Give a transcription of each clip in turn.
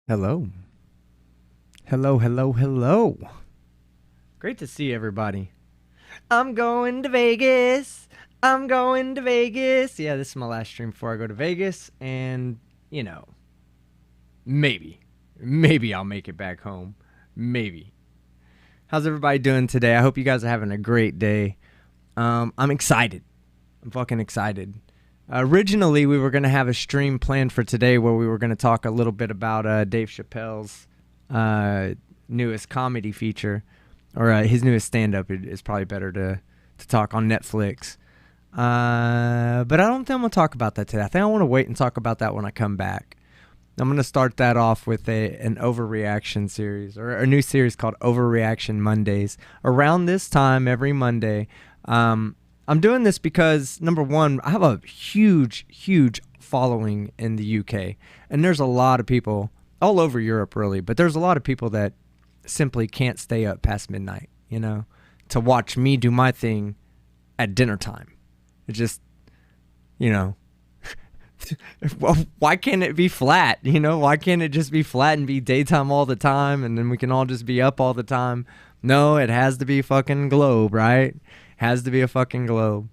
Hello. Hello, hello, hello. Great to see everybody. I'm going to Vegas. I'm going to Vegas. Yeah, this is my last stream before I go to Vegas. And, you know, maybe I'll make it back home. Maybe. How's everybody doing today? I hope you guys are having a great day. I'm excited. I'm fucking excited. Originally, we were going to have a stream planned for today where we were going to talk a little bit about Dave Chappelle's newest comedy feature, or his newest stand-up. It's probably better to talk on Netflix. But I don't think I'm going to talk about that today. I think I want to wait and talk about that when I come back. I'm going to start that off with an overreaction series, or a new series called Overreaction Mondays. Around this time, every Monday, I'm doing this because, number one, I have a huge following in the UK. And there's a lot of people all over Europe, really, but there's a lot of people that simply can't stay up past midnight, to watch me do my thing at dinner time. It just, well, why can't it be flat? Why can't it just be flat and be daytime all the time and then we can all just be up all the time? No, it has to be fucking globe, right? Has to be a fucking globe.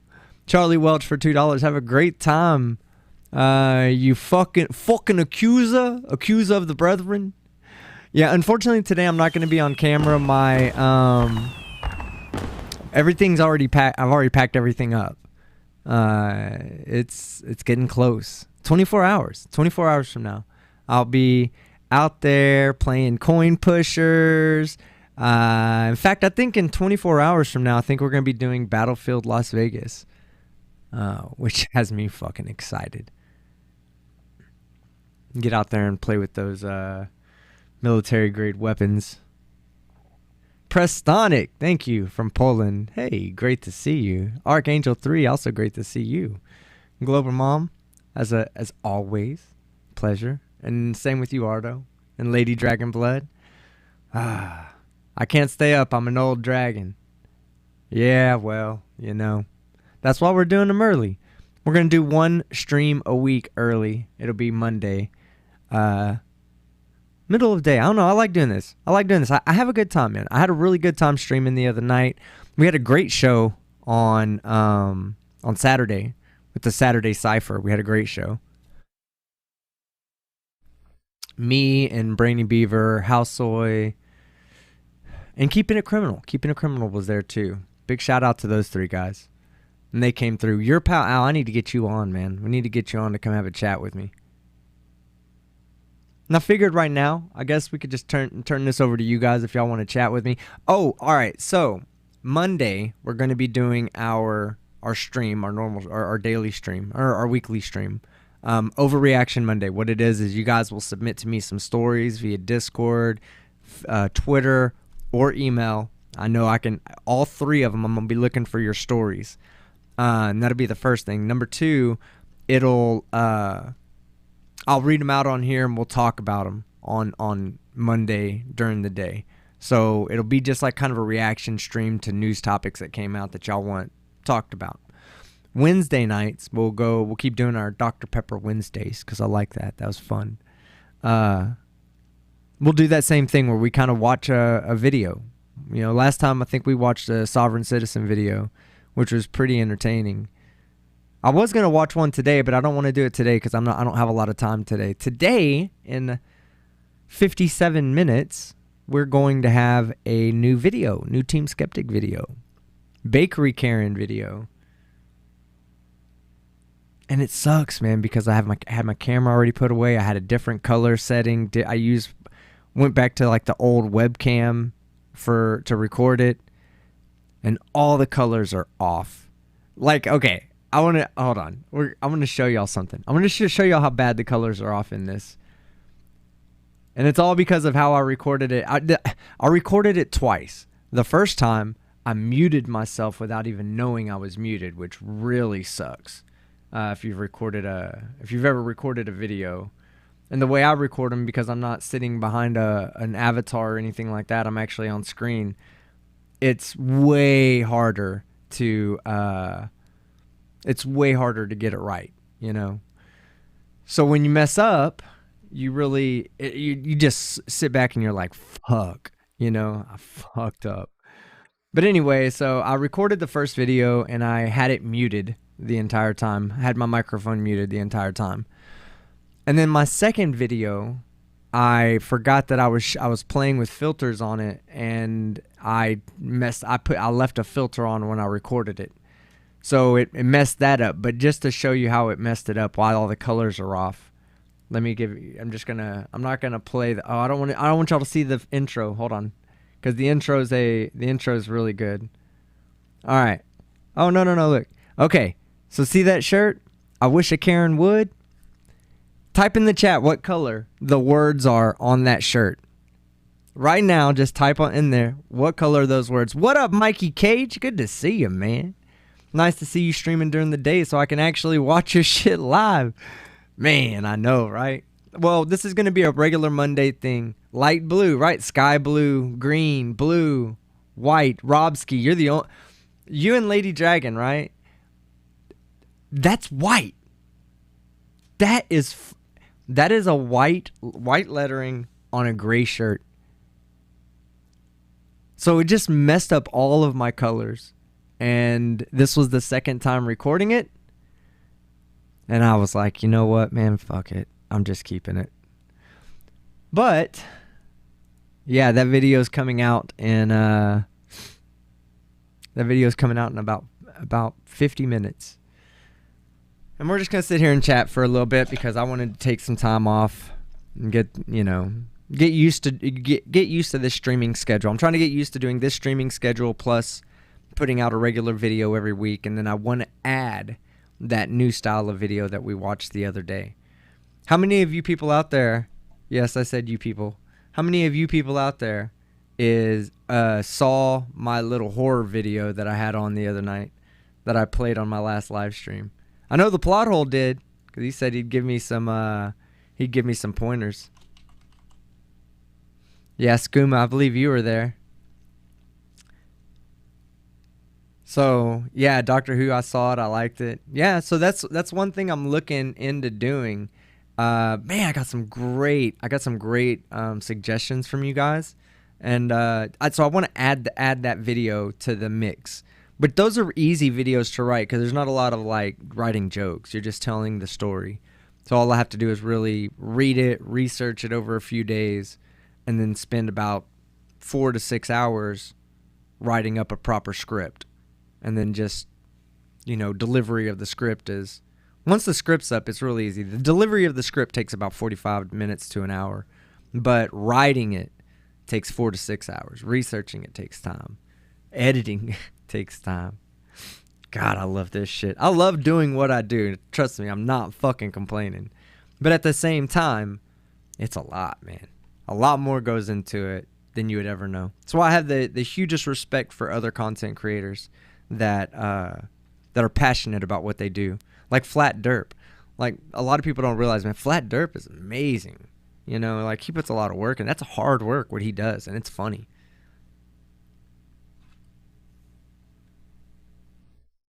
Charlie Welch for $2. Have a great time. You fucking accuser of the brethren. Yeah, unfortunately today I'm not going to be on camera. My everything's already packed. I've already packed everything up. It's getting close. 24 hours. 24 hours from now, I'll be out there playing coin pushers. In fact, I think in 24 hours from now, I think we're going to be doing Battlefield Las Vegas, which has me fucking excited. Get out there and play with those military-grade weapons. Prestonic, thank you, from Poland. Hey, great to see you. Archangel 3, also great to see you. Global Mom, as always, pleasure. And same with you, Ardo. And Lady Dragon Blood. I can't stay up. I'm an old dragon. Yeah, well, that's why we're doing them early. We're going to do one stream a week early. It'll be Monday. Middle of the day. I don't know. I like doing this. I have a good time, man. I had a really good time streaming the other night. We had a great show on Saturday with the Saturday Cypher. We had a great show. Me and Brainy Beaver, Houseoy, and Keeping It Criminal. Keeping It Criminal was there too. Big shout out to those three guys. And they came through. Your pal Al, I need to get you on, man. We need to get you on to come have a chat with me. And I figured right now, I guess we could just turn this over to you guys if y'all want to chat with me. Oh, all right. So Monday, we're going to be doing our stream, our daily stream, or our weekly stream. Overreaction Monday. What it is you guys will submit to me some stories via Discord, Twitter, or email. I know I can, all three of them, I'm going to be looking for your stories. And that'll be the first thing. Number two, I'll read them out on here and we'll talk about them on Monday during the day. So it'll be just like kind of a reaction stream to news topics that came out that y'all want talked about. Wednesday nights, we'll keep doing our Dr. Pepper Wednesdays because I like that. That was fun. We'll do that same thing where we kind of watch a video. Last time I think we watched a Sovereign Citizen video, which was pretty entertaining. I was going to watch one today, but I don't want to do it today because I don't have a lot of time today. Today, in 57 minutes, we're going to have a new video, new Team Skeptic video, Bakery Karen video. And it sucks, man, because I had my camera already put away. I had a different color setting. Went back to like the old webcam to record it, and all the colors are off. Like, okay. Hold on. I'm going to show y'all something. I'm going to show y'all how bad the colors are off in this. And it's all because of how I recorded it. I recorded it twice. The first time, I muted myself without even knowing I was muted, which really sucks. If you've ever recorded a video. And the way I record them, because I'm not sitting behind an avatar or anything like that, I'm actually on screen. It's way harder to get it right, So when you mess up, you really you just sit back and you're like, fuck, I fucked up. But anyway, so I recorded the first video and I had it muted the entire time. I had my microphone muted the entire time. And then my second video, I forgot that I was playing with filters on it, and I left a filter on when I recorded it. So it messed that up. But just to show you how it messed it up while all the colors are off, let me give you, I'm not gonna play the, I don't want y'all to see the intro. Hold on. Because the intro is really good. All right. Oh, no, look. Okay. So see that shirt? I wish a Karen would. Type in the chat what color the words are on that shirt. Right now, just type in there what color are those words. What up, Mikey Cage? Good to see you, man. Nice to see you streaming during the day so I can actually watch your shit live. Man, I know, right? Well, this is going to be a regular Monday thing. Light blue, right? Sky blue, green, blue, white. Robski, you're the only... You and Lady Dragon, right? That's white. That is a white lettering on a gray shirt. So it just messed up all of my colors. And this was the second time recording it. And I was like, you know what, man, fuck it. I'm just keeping it. But yeah, that video's coming out in about 50 minutes. And we're just going to sit here and chat for a little bit because I wanted to take some time off and get used to this streaming schedule. I'm trying to get used to doing this streaming schedule plus putting out a regular video every week, and then I want to add that new style of video that we watched the other day. How many of you people out there, yes, I said you people, how many of you people out there saw my little horror video that I had on the other night that I played on my last live stream? I know the plot hole did, because he said he'd give me some pointers. Yeah, Skooma, I believe you were there. So yeah, Doctor Who, I saw it, I liked it. Yeah, so that's one thing I'm looking into doing. Man, I got some great suggestions from you guys, and so I want to add that video to the mix. But those are easy videos to write because there's not a lot of like writing jokes. You're just telling the story. So all I have to do is really read it, research it over a few days, and then spend about 4 to 6 hours writing up a proper script. And then just, delivery of the script is, once the script's up, it's really easy. The delivery of the script takes about 45 minutes to an hour, but writing it takes 4 to 6 hours. Researching it takes time. Editing takes time. God, I love this shit. I love doing what I do. Trust me, I'm not fucking complaining. But at the same time, it's a lot, man. A lot more goes into it than you would ever know. That's why I have the hugest respect for other content creators that are passionate about what they do. Like Flat Derp. Like, a lot of people don't realize, man, Flat Derp is amazing. Like, he puts a lot of work, and that's hard work, what he does, and it's funny.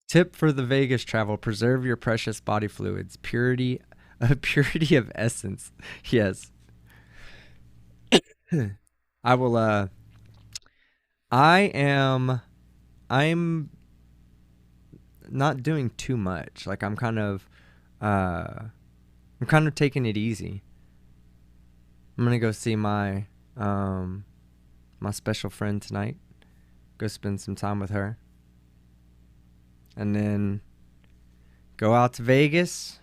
Tip for the Vegas travel: preserve your precious body fluids. Purity of essence. Yes. I will I'm not doing too much. Like, I'm kind of taking it easy. I'm gonna go see my my special friend tonight. Go spend some time with her. And then go out to Vegas.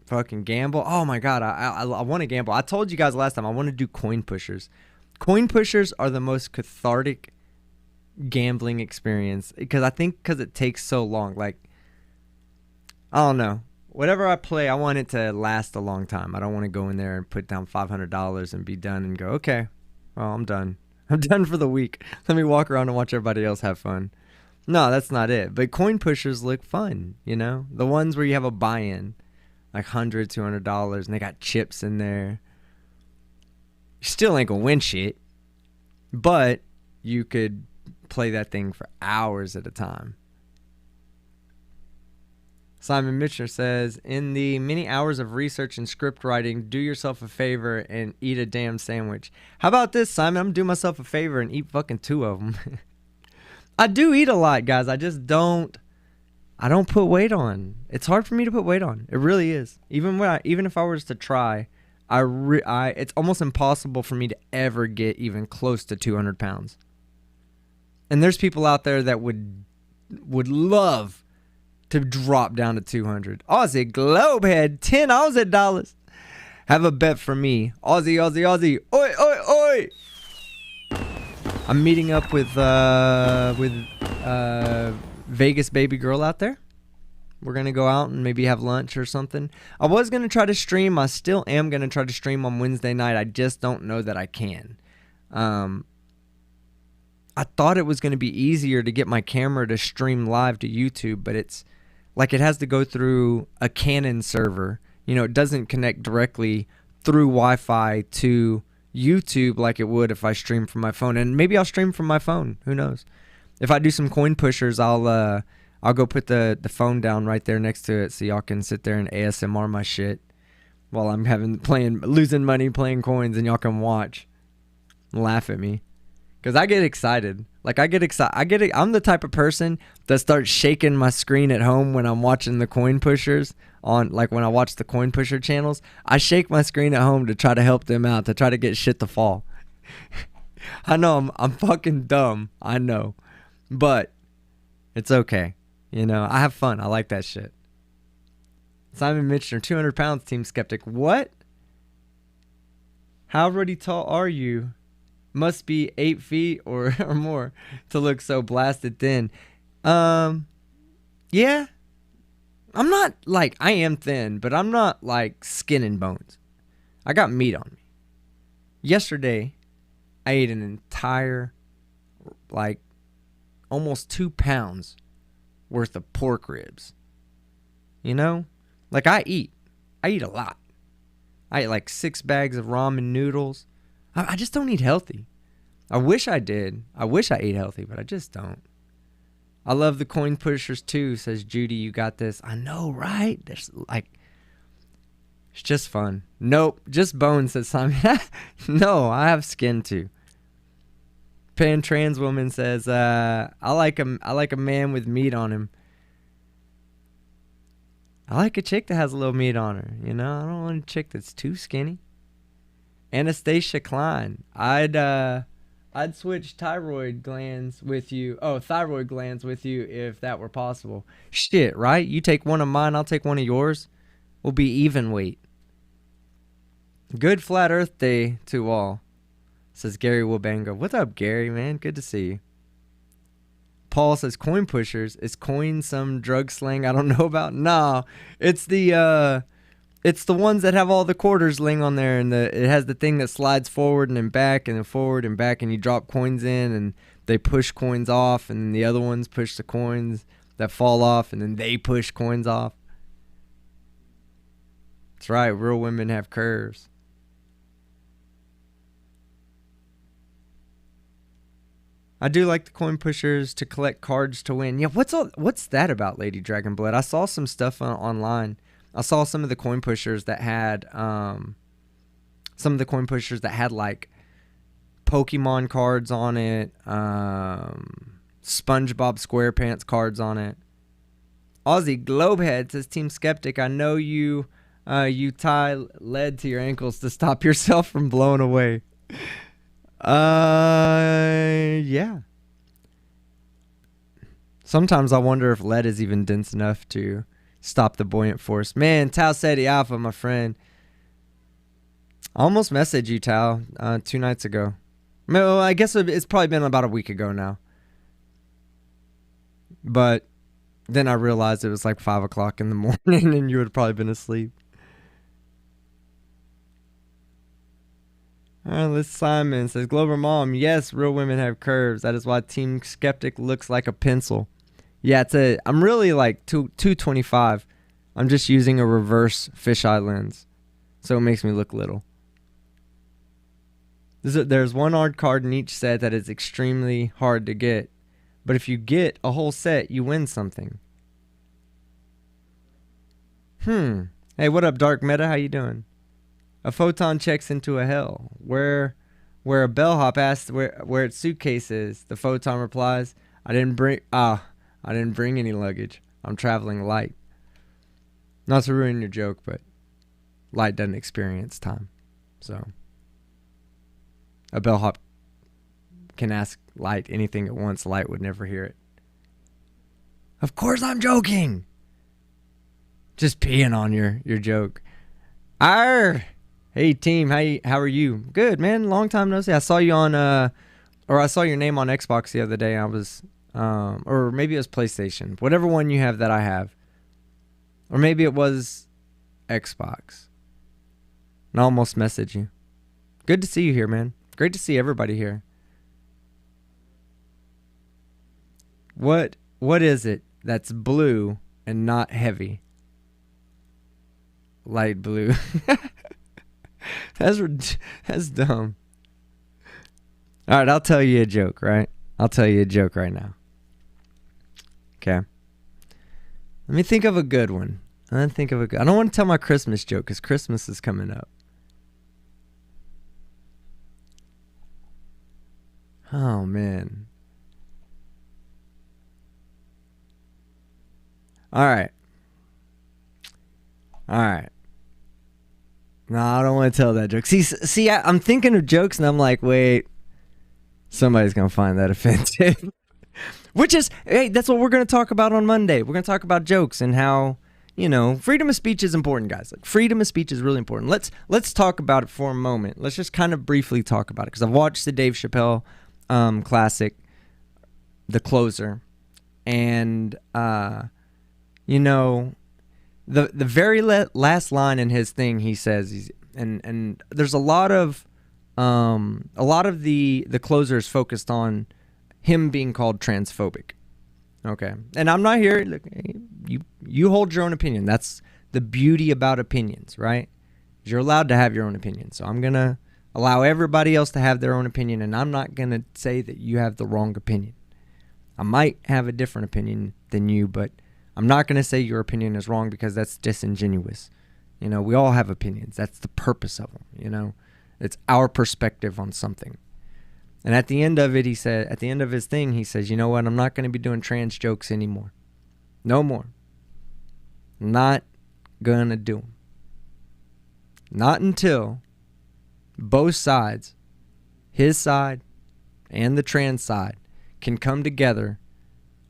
Fucking gamble. Oh my god, I want to gamble. I told you guys last time I want to do coin pushers. Coin pushers are the most cathartic gambling experience because it takes so long. Like, I don't know. Whatever I play, I want it to last a long time. I don't want to go in there and put down $500 and be done and go, okay, well, I'm done. I'm done for the week. Let me walk around and watch everybody else have fun. No, that's not it. But coin pushers look fun, The ones where you have a buy-in, like $100, $200, and they got chips in there. You still ain't gonna win shit, but you could play that thing for hours at a time. Simon Mitchell says, in the many hours of research and script writing, do yourself a favor and eat a damn sandwich. How about this, Simon? I'm doing myself a favor and eat fucking 2 of them. I do eat a lot, guys. I just don't. I don't put weight on. It's hard for me to put weight on. It really is. Even if I was to try, it's almost impossible for me to ever get even close to 200 pounds. And there's people out there that would love to drop down to 200. Aussie Globehead, 10 Aussie dollars. Have a bet for me. Aussie, Aussie, Aussie. Oi, oi, oi. I'm meeting up with Vegas baby girl out there. We're going to go out and maybe have lunch or something. I was going to try to stream. I still am going to try to stream on Wednesday night. I just don't know that I can. I thought it was going to be easier to get my camera to stream live to YouTube, but it's like it has to go through a Canon server. You know, it doesn't connect directly through Wi-Fi to YouTube like it would if I stream from my phone. And maybe I'll stream from my phone. Who knows? If I do some coin pushers, I'll go put the phone down right there next to it so y'all can sit there and ASMR my shit while I'm losing money playing coins, and y'all can watch and laugh at me. Cause I get excited. Like I'm the type of person that starts shaking my screen at home when I'm watching the coin pushers on, like when I watch the coin pusher channels. I shake my screen at home to try to help them out, to try to get shit to fall. I know I'm fucking dumb. I know, but it's okay. You know, I have fun. I like that shit. Simon Mitchell, 200 pounds, Team Skeptic. What? How already tall are you? Must be 8 feet or more to look so blasted thin. Yeah. I'm not like, I am thin, but I'm not like skin and bones. I got meat on me. Yesterday, I ate an entire, like, almost 2 pounds worth of pork ribs. You know? Like, I eat a lot. I ate like 6 bags of ramen noodles. I just don't eat healthy. I wish I did. I wish I ate healthy, but I just don't. I love the coin pushers too, says Judy. You got this. I know, right? There's like, it's just fun. Nope, just bones, says Simon. No, I have skin too. Pan trans woman says, I like a man with meat on him. I like a chick that has a little meat on her. You know, I don't want a chick that's too skinny. Anastasia Klein, I'd switch thyroid glands with you if that were possible. Shit, right? You take one of mine, I'll take one of yours. We'll be even weight. Good Flat Earth Day to all, says Gary Wabanga. What's up, Gary, man? Good to see you. Paul says coin pushers. Is coin some drug slang I don't know about? Nah, it's the ones that have all the quarters ling on there, and it has the thing that slides forward and then back and then forward and back, and you drop coins in and they push coins off, and then the other ones push the coins that fall off, and then they push coins off. That's right, real women have curves. I do like the coin pushers to collect cards to win. Yeah, what's that about, Lady Dragonblood? I saw some stuff online. I saw some of the coin pushers that had like Pokemon cards on it, SpongeBob SquarePants cards on it. Aussie Globehead says, Team Skeptic, I know you tie lead to your ankles to stop yourself from blowing away. Yeah. Sometimes I wonder if lead is even dense enough to stop the buoyant force. Man, Tau Ceti Alpha, my friend. I almost messaged you, Tau, 2 nights ago. Well, I guess it's probably been about a week ago now. But then I realized it was like 5 o'clock in the morning and you had probably been asleep. This Simon says, Glover Mom, yes, real women have curves. That is why Team Skeptic looks like a pencil. Yeah, I'm really like 225. I'm just using a reverse fisheye lens, so it makes me look little. There's one hard card in each set that is extremely hard to get, but if you get a whole set, you win something. Hey, what up, Dark Meta? How you doing? A photon checks into a hell. Where a bellhop asks where its suitcase is, the photon replies, I didn't bring any luggage. I'm traveling light. Not to ruin your joke, but light doesn't experience time. So a bellhop can ask light anything at once. Light would never hear it. Of course I'm joking. Just peeing on your joke. Arr! Hey team, how are you? Good, man. Long time no see. I saw you on I saw your name on Xbox the other day. I was or maybe it was PlayStation. Whatever one you have that I have. Or maybe it was Xbox. And I almost messaged you. Good to see you here, man. Great to see everybody here. What is it that's blue and not heavy? Light blue. That's dumb. All right, I'll tell you a joke, right? I'll tell you a joke right now. Okay. Let me think of a good one. I don't want to tell my Christmas joke because Christmas is coming up. Oh, man. All right. No, I don't want to tell that joke. See, I'm thinking of jokes and I'm like, wait, somebody's going to find that offensive. Which is, hey, that's what we're going to talk about on Monday. We're going to talk about jokes and how, freedom of speech is important, guys. Like, freedom of speech is really important. Let's talk about it for a moment. Let's just kind of briefly talk about it because I've watched the Dave Chappelle classic, The Closer, and, The very last line in his thing, he says, and there's a lot of the Closer is focused on him being called transphobic. Okay, and I'm not here. Look, you hold your own opinion. That's the beauty about opinions, right? You're allowed to have your own opinion. So I'm gonna allow everybody else to have their own opinion, and I'm not gonna say that you have the wrong opinion. I might have a different opinion than you, but I'm not going to say your opinion is wrong because that's disingenuous. We all have opinions. That's the purpose of them, It's our perspective on something. And at the end of it, at the end of his thing, he says, you know what? I'm not going to be doing trans jokes anymore. No more. Not going to do them. Not until both sides, his side and the trans side, can come together,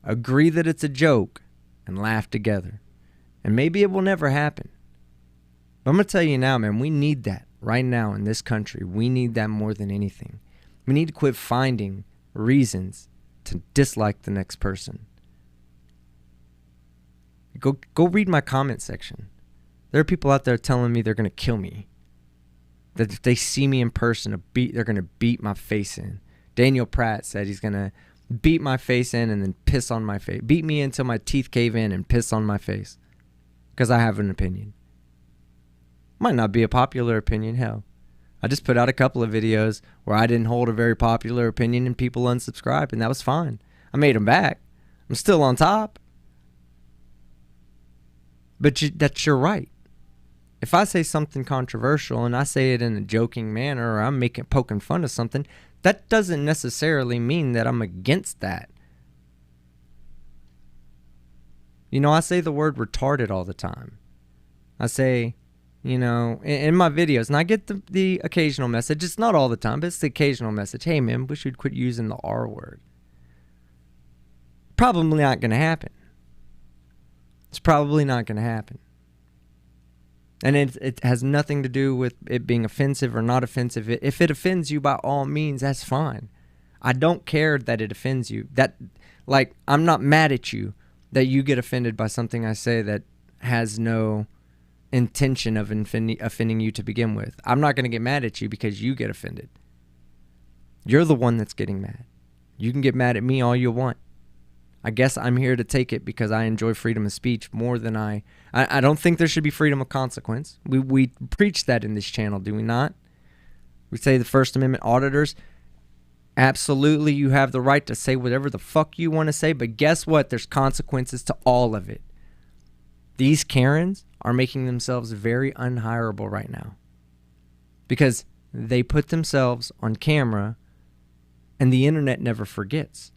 agree that it's a joke, and laugh together. And maybe it will never happen. But I'm going to tell you now, man, we need that right now in this country. We need that more than anything. We need to quit finding reasons to dislike the next person. Go read my comment section. There are people out there telling me they're going to kill me. That if they see me in person, they're going to beat my face in. Daniel Pratt said he's going to beat my face in and then piss on my face. Beat me until my teeth cave in and piss on my face. Because I have an opinion. Might not be a popular opinion, hell. I just put out a couple of videos where I didn't hold a very popular opinion and people unsubscribed, and that was fine. I made them back. I'm still on top. But that's your right. If I say something controversial and I say it in a joking manner or I'm poking fun of something, that doesn't necessarily mean that I'm against that. I say the word retarded all the time. I say, in my videos, and I get the occasional message. It's not all the time, but it's the occasional message. Hey, man, we should quit using the R word. Probably not going to happen. It's probably not going to happen. And it has nothing to do with it being offensive or not offensive. If it offends you, by all means, that's fine. I don't care that it offends you. I'm not mad at you that you get offended by something I say that has no intention of offending you to begin with. I'm not going to get mad at you because you get offended. You're the one that's getting mad. You can get mad at me all you want. I guess I'm here to take it because I enjoy freedom of speech more than I don't think there should be freedom of consequence. We preach that in this channel, do we not? We say the First Amendment auditors, absolutely you have the right to say whatever the fuck you want to say, but guess what? There's consequences to all of it. These Karens are making themselves very unhireable right now because they put themselves on camera and the internet never forgets.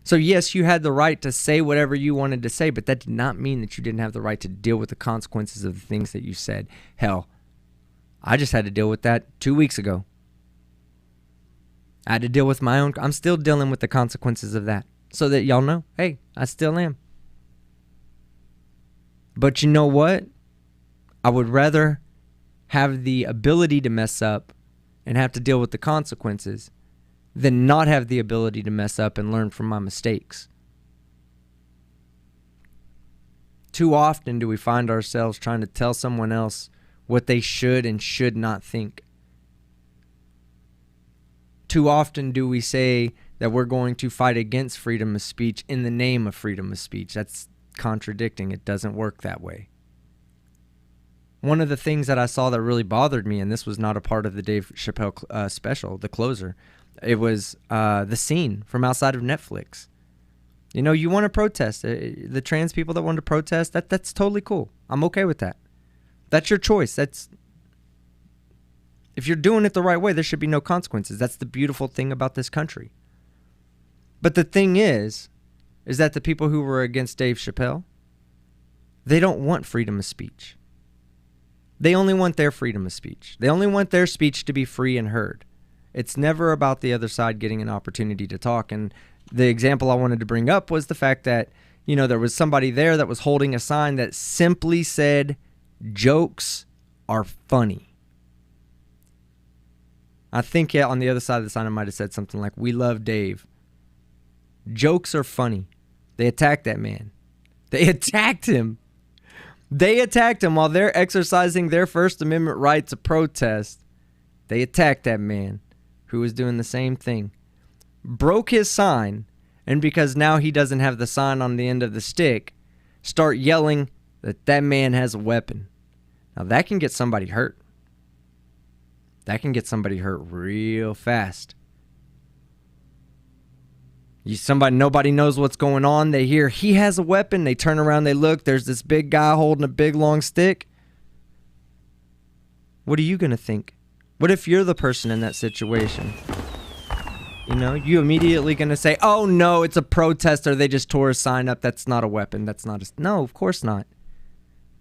So yes, you had the right to say whatever you wanted to say, but that did not mean that you didn't have the right to deal with the consequences of the things that you said. Hell, I just had to deal with that 2 weeks ago. I had to deal with my own. I'm still dealing with the consequences of that. So that y'all know, hey, I still am. But you know what? I would rather have the ability to mess up and have to deal with the consequences than not have the ability to mess up and learn from my mistakes. Too often do we find ourselves trying to tell someone else what they should and should not think. Too often do we say that we're going to fight against freedom of speech in the name of freedom of speech. That's contradicting. It doesn't work that way. One of the things that I saw that really bothered me, and this was not a part of the Dave Chappelle special, the closer, it was the scene from outside of Netflix. You know, you want to protest. The trans people that want to protest, that's totally cool. I'm okay with that. That's your choice. If you're doing it the right way, there should be no consequences. That's the beautiful thing about this country. But the thing is that the people who were against Dave Chappelle, they don't want freedom of speech. They only want their freedom of speech. They only want their speech to be free and heard. It's never about the other side getting an opportunity to talk. And the example I wanted to bring up was the fact that, you know, there was somebody there that was holding a sign that simply said, "Jokes are funny." I think on the other side of the sign it might have said something like, "We love Dave." Jokes are funny. They attacked that man. They attacked him. They attacked him while they're exercising their First Amendment right to protest. They attacked that man who was doing the same thing. Broke his sign, and because now he doesn't have the sign on the end of the stick, start yelling that that man has a weapon. Now that can get somebody hurt. That can get somebody hurt real fast. Nobody knows what's going on. They hear he has a weapon. They turn around, they look. There's this big guy holding a big long stick. What are you going to think? What if you're the person in that situation? You know, you immediately going to say, "Oh no, it's a protester. They just tore a sign up. That's not a weapon. That's not a..." No, of course not.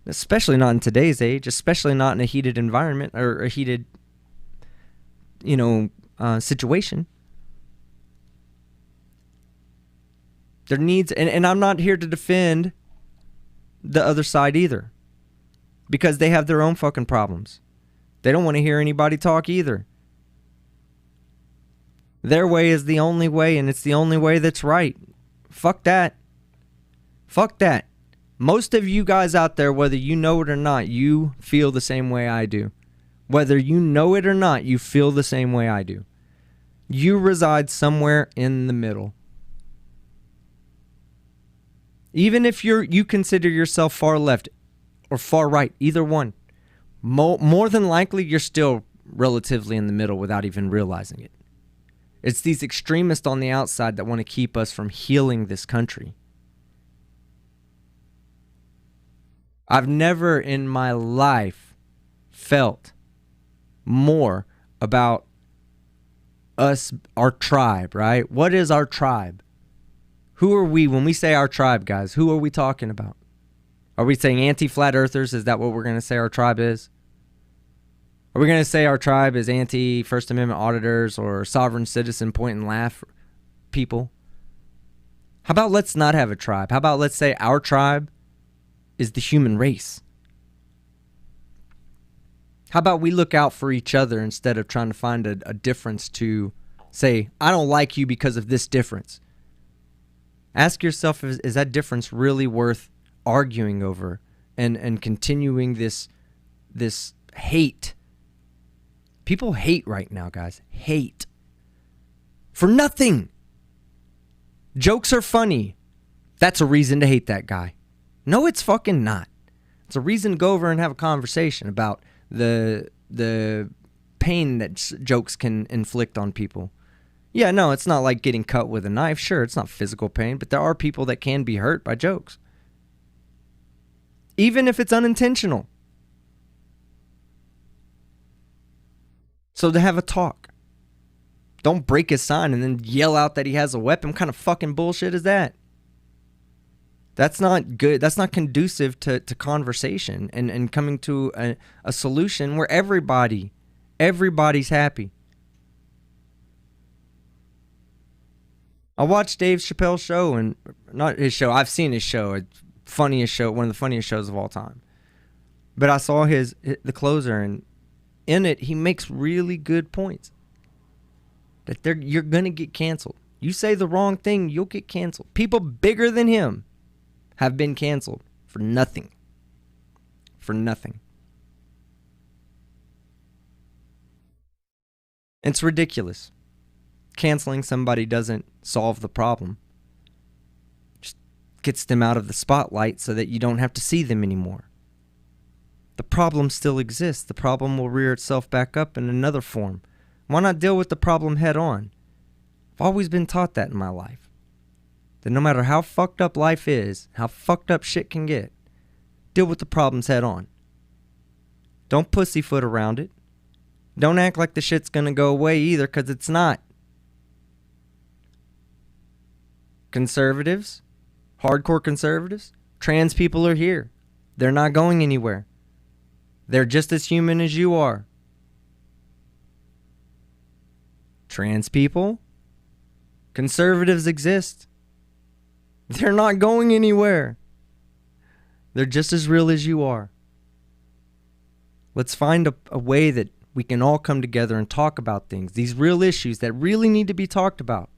Especially not in today's age. Especially not in a heated environment or a heated, situation. There needs, and I'm not here to defend the other side either, because they have their own fucking problems. They don't want to hear anybody talk either. Their way is the only way, and it's the only way that's right. Fuck that. Fuck that. Most of you guys out there, whether you know it or not, you feel the same way I do. Whether you know it or not, you feel the same way I do. You reside somewhere in the middle. Even if you consider yourself far left or far right, either one, more than likely you're still relatively in the middle without even realizing it. It's these extremists on the outside that want to keep us from healing this country. I've never in my life felt more about us, our tribe, right? What is our tribe? Who are we when we say our tribe, guys? Who are we talking about? Are we saying anti-flat earthers? Is that what we're going to say our tribe is? Are we going to say our tribe is anti-First Amendment auditors or sovereign citizen point and laugh people? How about let's not have a tribe? How about let's say our tribe is the human race? How about we look out for each other instead of trying to find a difference to say, "I don't like you because of this difference"? Ask yourself, is that difference really worth arguing over and continuing this hate? People hate right now, guys. Hate. For nothing. Jokes are funny. That's a reason to hate that guy. No, it's fucking not. It's a reason to go over and have a conversation about the pain that jokes can inflict on people. Yeah, no, it's not like getting cut with a knife. Sure, it's not physical pain, but there are people that can be hurt by jokes. Even if it's unintentional. So to have a talk. Don't break his sign and then yell out that he has a weapon. What kind of fucking bullshit is that? That's not good. That's not conducive to conversation and coming to a solution where everybody's happy. I watched Dave Chappelle's show, and not his show. I've seen his show. It's funniest show, one of the funniest shows of all time. But I saw the closer, and in it, he makes really good points. That you're gonna get canceled. You say the wrong thing, you'll get canceled. People bigger than him have been canceled for nothing. For nothing. It's ridiculous. Canceling somebody doesn't solve the problem. Just gets them out of the spotlight so that you don't have to see them anymore. The problem still exists. The problem will rear itself back up in another form. Why not deal with the problem head on? I've always been taught that in my life. That no matter how fucked up life is, how fucked up shit can get, deal with the problems head on. Don't pussyfoot around it. Don't act like the shit's gonna go away either, because it's not. Conservatives, hardcore conservatives, trans people are here. They're not going anywhere. They're just as human as you are. Trans people, conservatives exist. They're not going anywhere. They're just as real as you are. Let's find a way that we can all come together and talk about things, these real issues that really need to be talked about.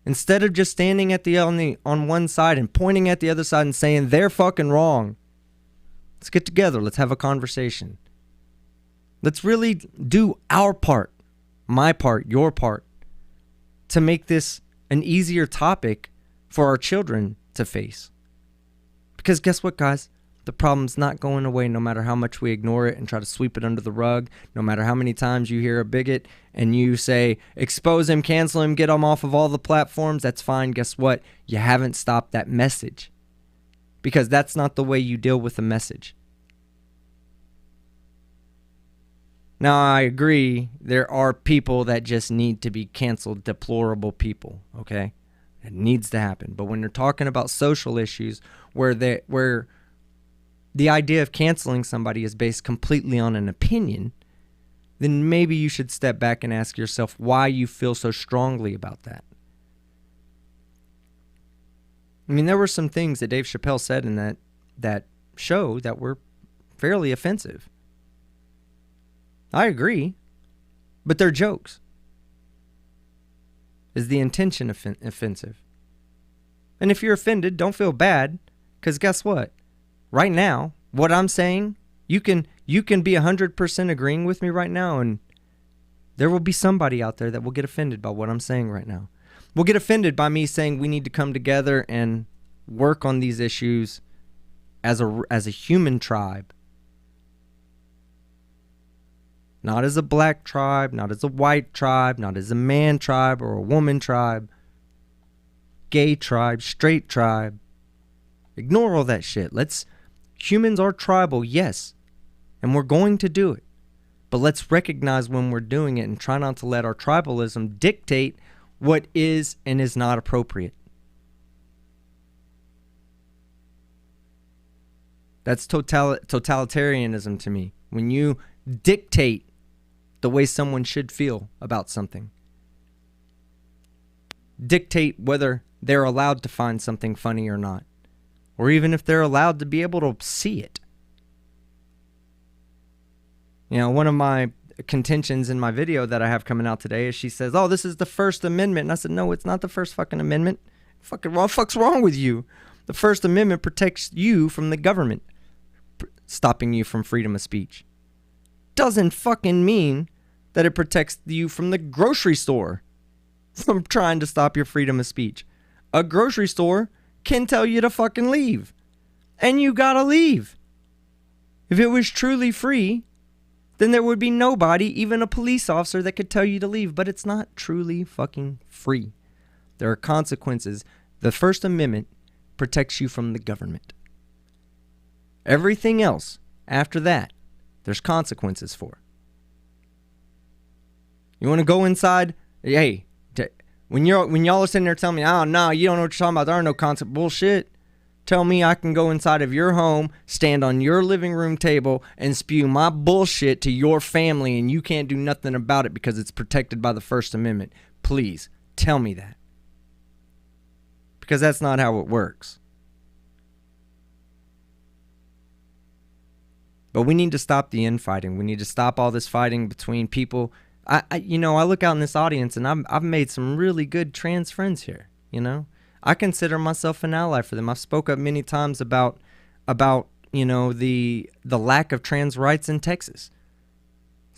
Instead of just standing on one side and pointing at the other side and saying they're fucking wrong. Let's get together. Let's have a conversation. Let's really do our part, my part, your part, to make this an easier topic for our children to face. Because guess what, guys? The problem's not going away no matter how much we ignore it and try to sweep it under the rug. No matter how many times you hear a bigot and you say, expose him, cancel him, get him off of all the platforms, that's fine. Guess what? You haven't stopped that message. Because that's not the way you deal with a message. Now, I agree, there are people that just need to be canceled, deplorable people, okay? It needs to happen. But when you're talking about social issues where the idea of canceling somebody is based completely on an opinion, then maybe you should step back and ask yourself why you feel so strongly about that. I mean, there were some things that Dave Chappelle said in that show that were fairly offensive. I agree, but they're jokes. Is the intention offensive? And if you're offended, don't feel bad, because guess what? Right now, what I'm saying, you can be 100% agreeing with me right now, and there will be somebody out there that will get offended by what I'm saying right now. Will get offended by me saying we need to come together and work on these issues as a human tribe. Not as a black tribe, not as a white tribe, not as a man tribe or a woman tribe, gay tribe, straight tribe. Ignore all that shit. Humans are tribal, yes, and we're going to do it. But let's recognize when we're doing it and try not to let our tribalism dictate what is and is not appropriate. That's totalitarianism to me. When you dictate the way someone should feel about something. Dictate whether they're allowed to find something funny or not. Or even if they're allowed to be able to see it. You know, one of my contentions in my video that I have coming out today is she says, oh, this is the First Amendment. And I said, no, it's not the First fucking Amendment. What fuck's wrong with you? The First Amendment protects you from the government stopping you from freedom of speech. Doesn't fucking mean that it protects you from the grocery store from trying to stop your freedom of speech. A grocery store can tell you to fucking leave. And you gotta leave. If it was truly free, then there would be nobody, even a police officer, that could tell you to leave. But it's not truly fucking free. There are consequences. The First Amendment protects you from the government. Everything else after that, there's consequences for. You want to go inside? Hey, when y'all are sitting there telling me, oh, no, you don't know what you're talking about. There are no consequences. Bullshit. Tell me I can go inside of your home, stand on your living room table, and spew my bullshit to your family, and you can't do nothing about it because it's protected by the First Amendment. Please, tell me that. Because that's not how it works. But we need to stop the infighting. We need to stop all this fighting between people. I look out in this audience, and I've made some really good trans friends here, you know. I consider myself an ally for them. I've spoke up many times about the lack of trans rights in Texas.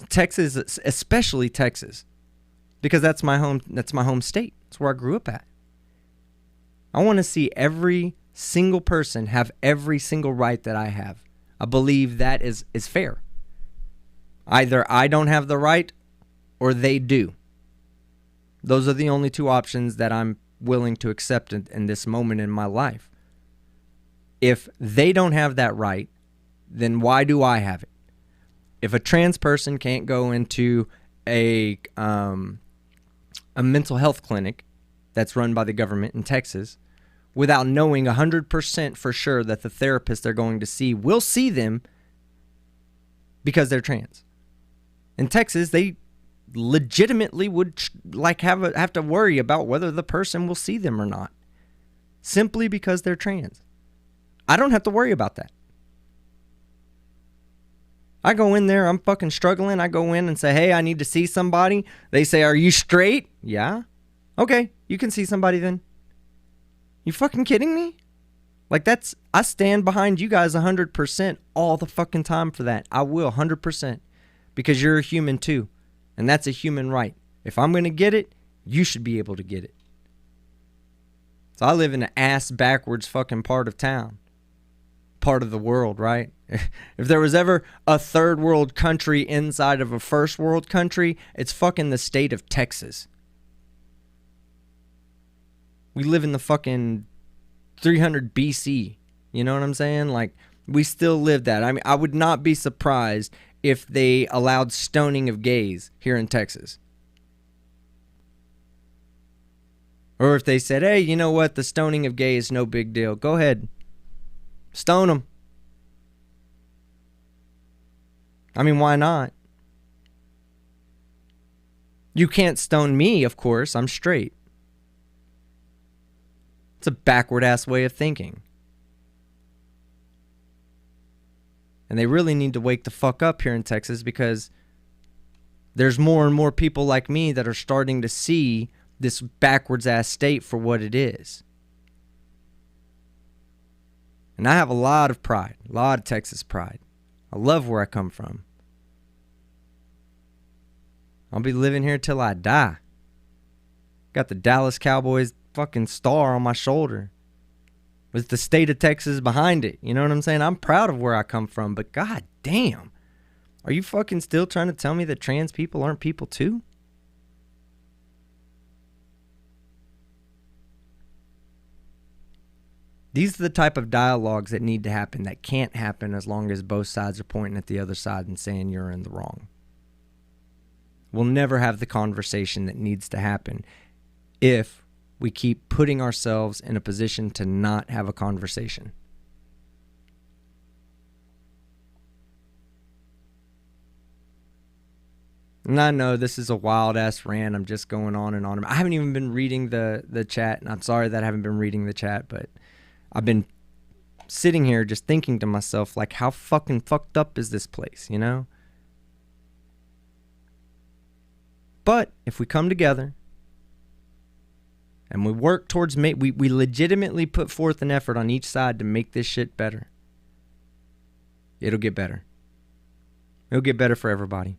Texas, especially Texas, because that's my home state. It's where I grew up at. I want to see every single person have every single right that I have. I believe that is fair. Either I don't have the right or they do. Those are the only two options that I'm willing to accept in this moment in my life. If they don't have that right, then why do I have it? If a trans person can't go into a mental health clinic that's run by the government in Texas without knowing 100% for sure that the therapist they're going to see will see them because they're trans. In Texas, they legitimately would have to worry about whether the person will see them or not, simply because they're trans. I don't have to worry about that. I go in there, I'm fucking struggling. I go in and say, hey, I need to see somebody. They say, are you straight? Yeah. Okay, you can see somebody then. You fucking kidding me? I stand behind you guys 100% all the fucking time for that. I will, 100%. Because you're a human too. And that's a human right. If I'm going to get it, you should be able to get it. So I live in an ass backwards fucking part of town. Part of the world, right? If there was ever a third world country inside of a first world country, it's fucking the state of Texas. We live in the fucking 300 BC. You know what I'm saying? We still live that. I mean, I would not be surprised if they allowed stoning of gays here in Texas. Or if they said, hey, you know what? The stoning of gays is no big deal. Go ahead. Stone them. I mean, why not? You can't stone me, of course. I'm straight. It's a backward-ass way of thinking. And they really need to wake the fuck up here in Texas, because there's more and more people like me that are starting to see this backwards-ass state for what it is. And I have a lot of pride, a lot of Texas pride. I love where I come from. I'll be living here till I die. Got the Dallas Cowboys fucking star on my shoulder with the state of Texas behind it. You know what I'm saying? I'm proud of where I come from, but god damn. Are you fucking still trying to tell me that trans people aren't people too? These are the type of dialogues that need to happen, that can't happen as long as both sides are pointing at the other side and saying you're in the wrong. We'll never have the conversation that needs to happen if we keep putting ourselves in a position to not have a conversation. And I know this is a wild-ass rant. I'm just going on and on. I haven't even been reading the chat, and I'm sorry that I haven't been reading the chat, but I've been sitting here just thinking to myself, how fucking fucked up is this place, you know? But if we come together and we work towards, we legitimately put forth an effort on each side to make this shit better, it'll get better. It'll get better for everybody.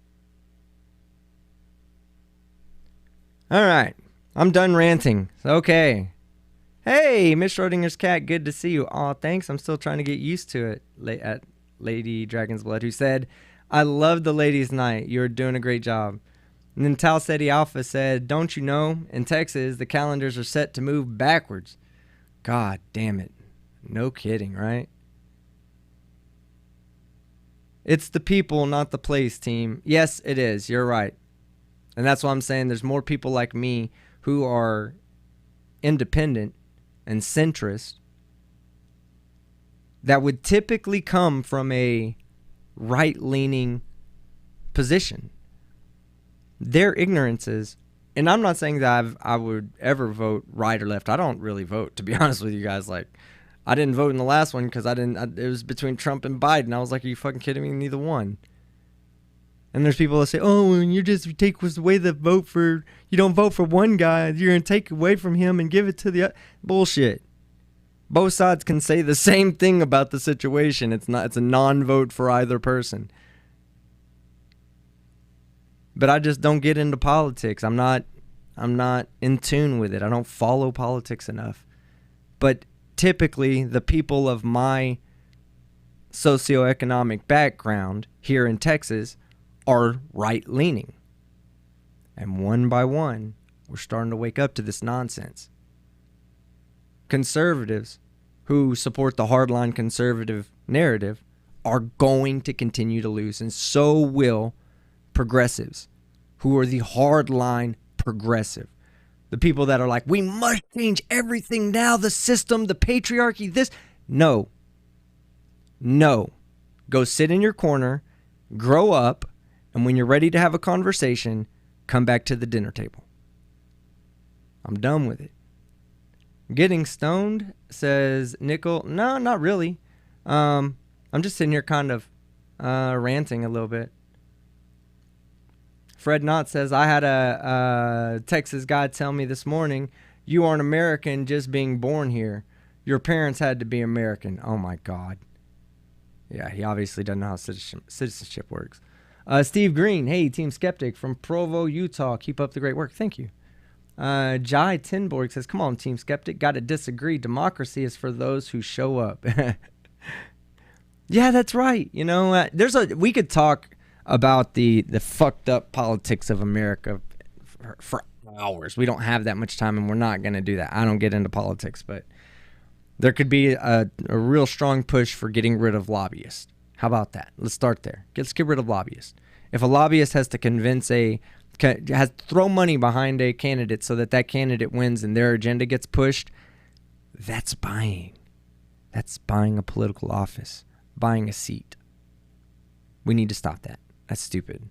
All right. I'm done ranting. Okay. Hey, Miss Schrodinger's cat, good to see you. Aw, thanks. I'm still trying to get used to it. At Lady Dragon's Blood, who said, I love the ladies' night. You're doing a great job. And then Tal City Alpha said, don't you know, in Texas, the calendars are set to move backwards. God damn it. No kidding, right? It's the people, not the place, team. Yes, it is. You're right. And that's why I'm saying there's more people like me who are independent and centrist that would typically come from a right-leaning position. Their ignorances, and I'm not saying that I would ever vote right or left. I don't really vote, to be honest with you guys. Like, I didn't vote in the last one because it was between Trump and Biden. I was like, are you fucking kidding me? Neither one. And there's people that say, oh, when you just take away the vote for, you don't vote for one guy, you're going to take away from him and give it to the other. Bullshit. Both sides can say the same thing about the situation. It's a non-vote for either person. But I just don't get into politics. I'm not in tune with it. I don't follow politics enough. But typically, the people of my socioeconomic background here in Texas are right-leaning. And one by one, we're starting to wake up to this nonsense. Conservatives who support the hardline conservative narrative are going to continue to lose, and so will progressives who are the hardline progressive. The people that are like, we must change everything now, the system, the patriarchy, this. No. Go sit in your corner, grow up, and when you're ready to have a conversation, come back to the dinner table. I'm done with it. Getting stoned, says Nickel. No, not really. I'm just sitting here kind of ranting a little bit. Fred Knott says, I had a Texas guy tell me this morning, you aren't American just being born here. Your parents had to be American. Oh, my God. Yeah, he obviously doesn't know how citizenship works. Steve Green, hey, Team Skeptic from Provo, Utah. Keep up the great work. Thank you. Jai Tinborg says, come on, Team Skeptic. Got to disagree. Democracy is for those who show up. Yeah, that's right. You know, we could talk about the fucked up politics of America for hours. We don't have that much time, and we're not going to do that. I don't get into politics, but there could be a real strong push for getting rid of lobbyists. How about that? Let's start there. Let's get rid of lobbyists. If a lobbyist has to has to throw money behind a candidate so that candidate wins and their agenda gets pushed, that's buying. That's buying a political office, buying a seat. We need to stop that. That's stupid.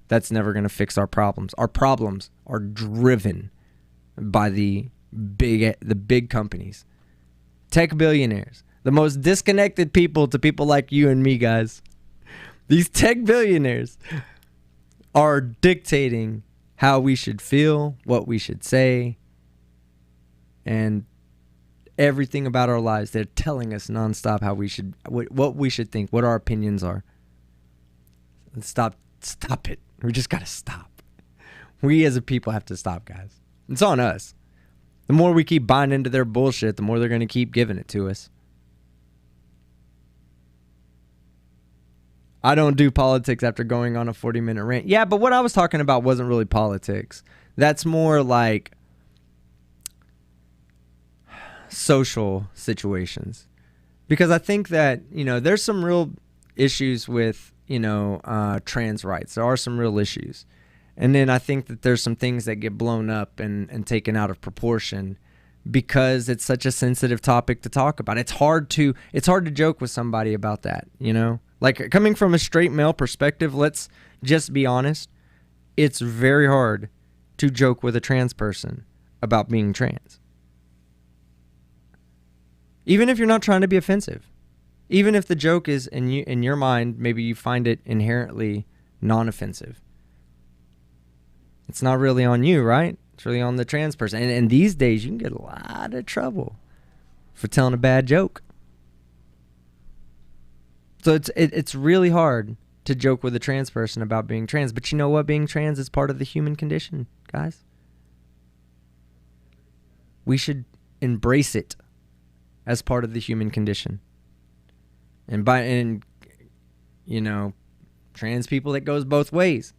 That's never going to fix our problems. Our problems are driven by the big companies. Tech billionaires. The most disconnected people to people like you and me, guys. These tech billionaires are dictating how we should feel, what we should say, and everything about our lives. They're telling us nonstop what we should think, what our opinions are. Stop it. We just got to stop. We as a people have to stop, guys. It's on us. The more we keep buying into their bullshit, the more they're going to keep giving it to us. I don't do politics after going on a 40-minute rant. Yeah, but what I was talking about wasn't really politics. That's more like social situations. Because I think that, there's some real issues with, trans rights. There are some real issues. And then I think that there's some things that get blown up and taken out of proportion because it's such a sensitive topic to talk about. It's hard to joke with somebody about that, Like, coming from a straight male perspective, let's just be honest. It's very hard to joke with a trans person about being trans. Even if you're not trying to be offensive. Even if the joke is, in your mind, maybe you find it inherently non-offensive. It's not really on you, right? It's really on the trans person. And these days, you can get a lot of trouble for telling a bad joke. So it's really hard to joke with a trans person about being trans. But you know what? Being trans is part of the human condition, guys. We should embrace it as part of the human condition. And trans people, that goes both ways.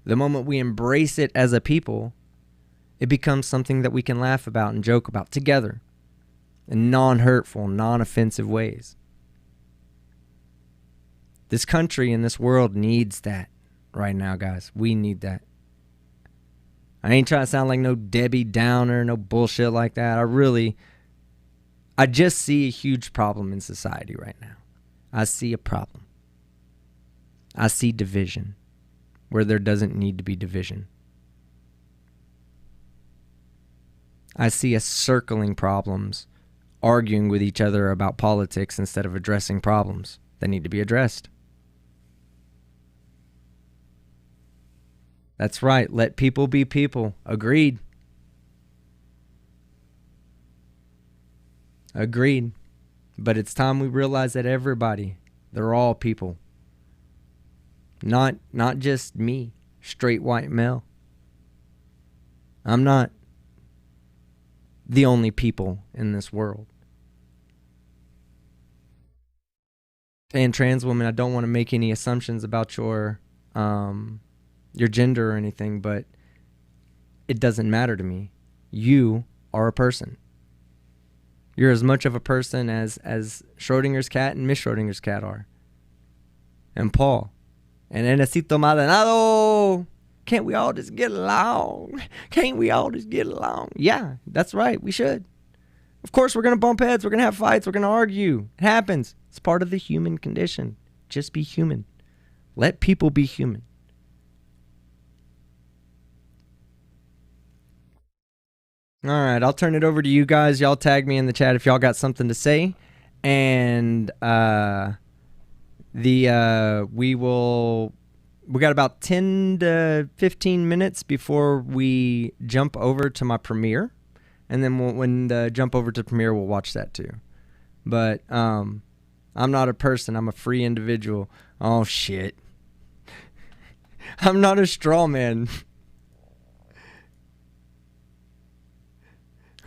The moment we embrace it as a people, it becomes something that we can laugh about and joke about together in non-hurtful, non-offensive ways. This country and this world needs that right now, guys. We need that. I ain't trying to sound like no Debbie Downer, no bullshit like that. I just see a huge problem in society right now. I see a problem. I see division where there doesn't need to be division. I see us circling problems, arguing with each other about politics instead of addressing problems that need to be addressed. That's right. Let people be people. Agreed. Agreed. But it's time we realize that everybody, they're all people. Not just me, straight white male. I'm not the only people in this world. And trans women, I don't want to make any assumptions about your gender or anything, but it doesn't matter to me. You are a person. You're as much of a person as Schrodinger's cat and Miss Schrodinger's cat are. And Paul. And Enecito Maldonado. Can't we all just get along? Can't we all just get along? Yeah, that's right. We should. Of course, we're going to bump heads. We're going to have fights. We're going to argue. It happens. It's part of the human condition. Just be human. Let people be human. All right, I'll turn it over to you guys. Y'all tag me in the chat if y'all got something to say. And we got about 10 to 15 minutes before we jump over to my premiere. And then when the jump over to premiere, we'll watch that too. But I'm not a person. I'm a free individual. Oh, shit. I'm not a straw man.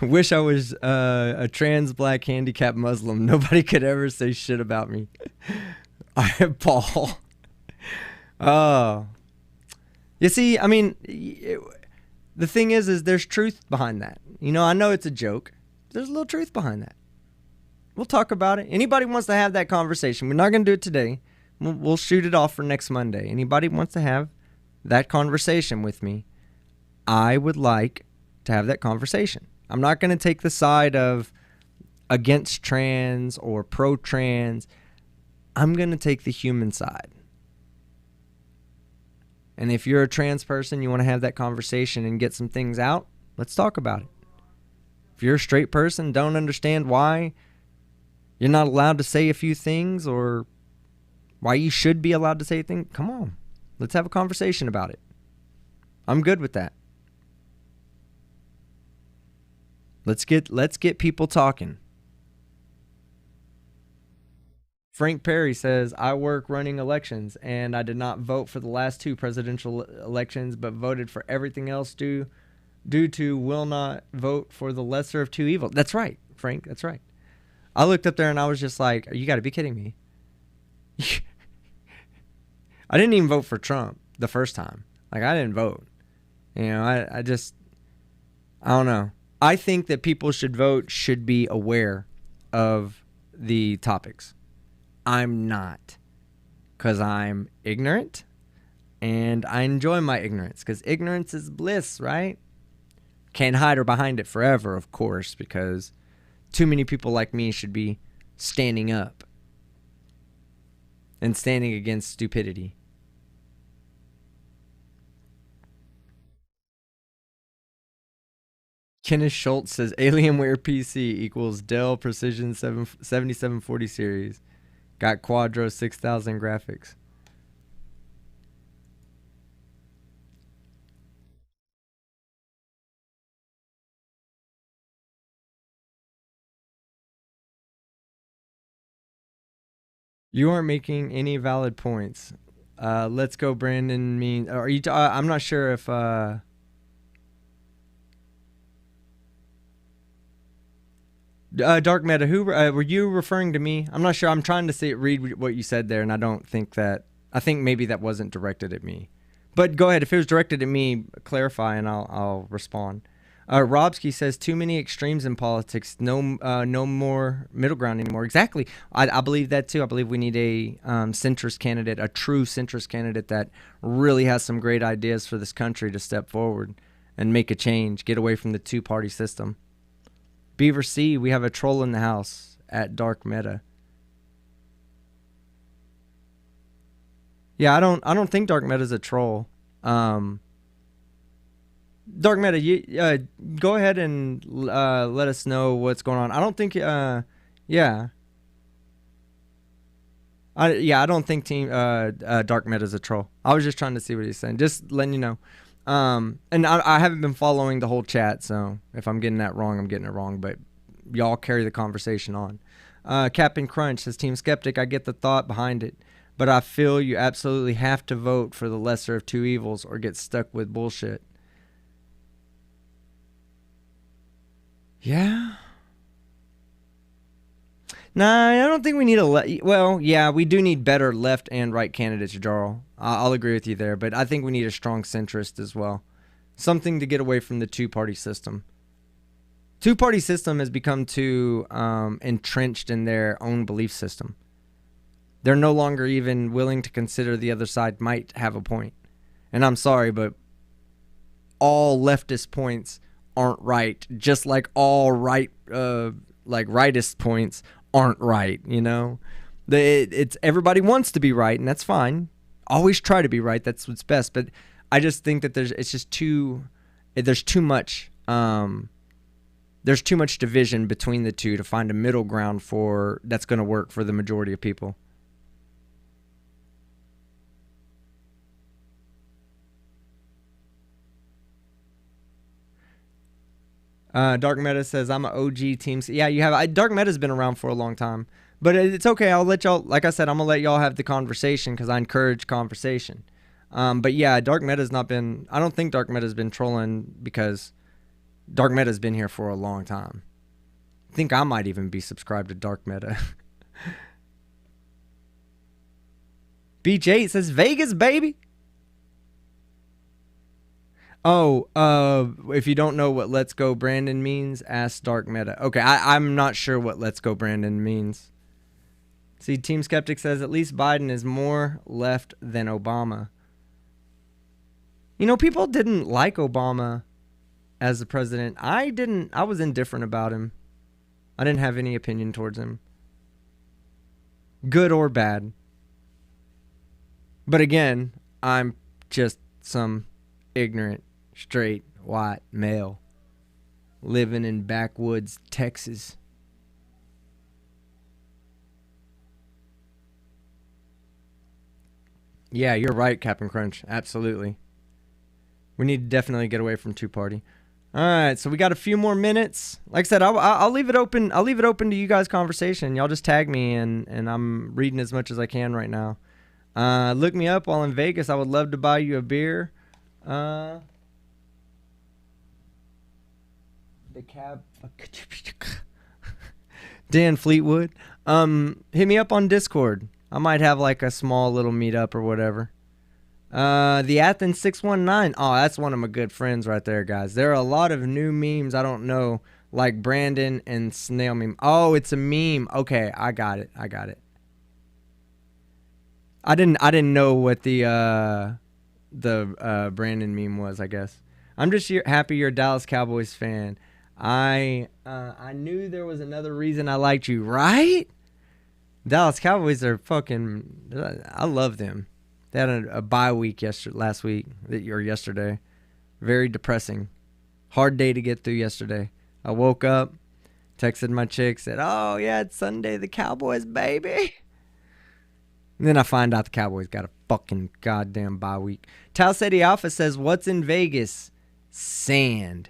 Wish I was a trans black handicapped Muslim. Nobody could ever say shit about me. Paul. Oh. You see, I mean, the thing is there's truth behind that. You know, I know it's a joke. There's a little truth behind that. We'll talk about it. Anybody wants to have that conversation? We're not going to do it today. We'll shoot it off for next Monday. Anybody wants to have that conversation with me? I would like to have that conversation. I'm not going to take the side of against trans or pro-trans. I'm going to take the human side. And if you're a trans person, you want to have that conversation and get some things out, let's talk about it. If you're a straight person, don't understand why you're not allowed to say a few things or why you should be allowed to say things, come on. Let's have a conversation about it. I'm good with that. Let's get people talking. Frank Perry says, I work running elections, and I did not vote for the last 2 presidential elections, but voted for everything else due to will not vote for the lesser of 2 evils. That's right, Frank. That's right. I looked up there, and I was just like, you got to be kidding me. I didn't even vote for Trump the first time. Like, I didn't vote. You know, I don't know. I think that people should be aware of the topics. I'm not, because I'm ignorant, and I enjoy my ignorance, because ignorance is bliss, right? Can't hide or behind it forever, of course, because too many people like me should be standing up and standing against stupidity. Kenneth Schultz says Alienware PC equals Dell Precision 7740 series. Got Quadro 6000 graphics. You aren't making any valid points. Let's go, Brandon. Mean, are you? I'm not sure if. Dark Meta, who were you referring to me? I'm not sure. I'm trying to read what you said there, and I don't think that I think maybe that wasn't directed at me. But go ahead. If it was directed at me, clarify and I'll respond. Robsky says too many extremes in politics. No more middle ground anymore. Exactly. I believe that too. I believe we need a centrist candidate, a true centrist candidate that really has some great ideas for this country to step forward and make a change. Get away from the two-party system. Beaver C, we have a troll in the house at Dark Meta. Yeah, I don't think Dark Meta's a troll. Dark Meta, you go ahead and let us know what's going on. I don't think I don't think Team Dark Meta's a troll. I was just trying to see what he's saying. Just letting you know. And I haven't been following the whole chat, so if I'm getting that wrong, I'm getting it wrong. But y'all carry the conversation on. Captain Crunch says, Team Skeptic, I get the thought behind it, but I feel you absolutely have to vote for the lesser of two evils or get stuck with bullshit. Yeah. Nah, I don't think we need we do need better left and right candidates, Jarl. I'll agree with you there, but I think we need a strong centrist as well. Something to get away from the two-party system. Two-party system has become too entrenched in their own belief system. They're no longer even willing to consider the other side might have a point. And I'm sorry, but all leftist points aren't right, just like all rightist points aren't right, you know? It's everybody wants to be right, and that's fine. Always try to be right. That's what's best. But I just think that there's too much division between the two to find a middle ground that's going to work for the majority of people. Dark Meta says, I'm an OG team. Yeah, you have. Dark Meta's been around for a long time. But it's okay. I'll let y'all, like I said, I'm going to let y'all have the conversation because I encourage conversation. But yeah, Dark Meta's not been, I don't think Dark Meta's been trolling because Dark Meta's been here for a long time. I think I might even be subscribed to Dark Meta. BJ says, Vegas, baby. Oh, if you don't know what Let's Go Brandon means, ask Dark Meta. Okay, I'm not sure what Let's Go Brandon means. See, Team Skeptic says, at least Biden is more left than Obama. You know, people didn't like Obama as the president. I was indifferent about him. I didn't have any opinion towards him. Good or bad. But again, I'm just some ignorant, straight, white male living in backwoods, Texas. Yeah, you're right, Captain Crunch. Absolutely. We need to definitely get away from two-party. All right, so we got a few more minutes. Like I said, I'll leave it open. I'll leave it open to you guys' conversation. Y'all just tag me, and I'm reading as much as I can right now. Look me up while in Vegas. I would love to buy you a beer. The cab. Dan Fleetwood. Hit me up on Discord. I might have like a small little meetup or whatever. The Athens 619. Oh, that's one of my good friends right there, guys. There are a lot of new memes I don't know, like Brandon and Snail meme. Oh, it's a meme. Okay, I got it. I didn't know what the Brandon meme was, I guess. I'm just happy you're a Dallas Cowboys fan. I knew there was another reason I liked you, right? Dallas Cowboys are fucking, I love them. They had a bye week yesterday. Very depressing. Hard day to get through yesterday. I woke up, texted my chick, said, oh yeah, it's Sunday, the Cowboys, baby. And then I find out the Cowboys got a fucking goddamn bye week. Tal City Alpha says, what's in Vegas? Sand.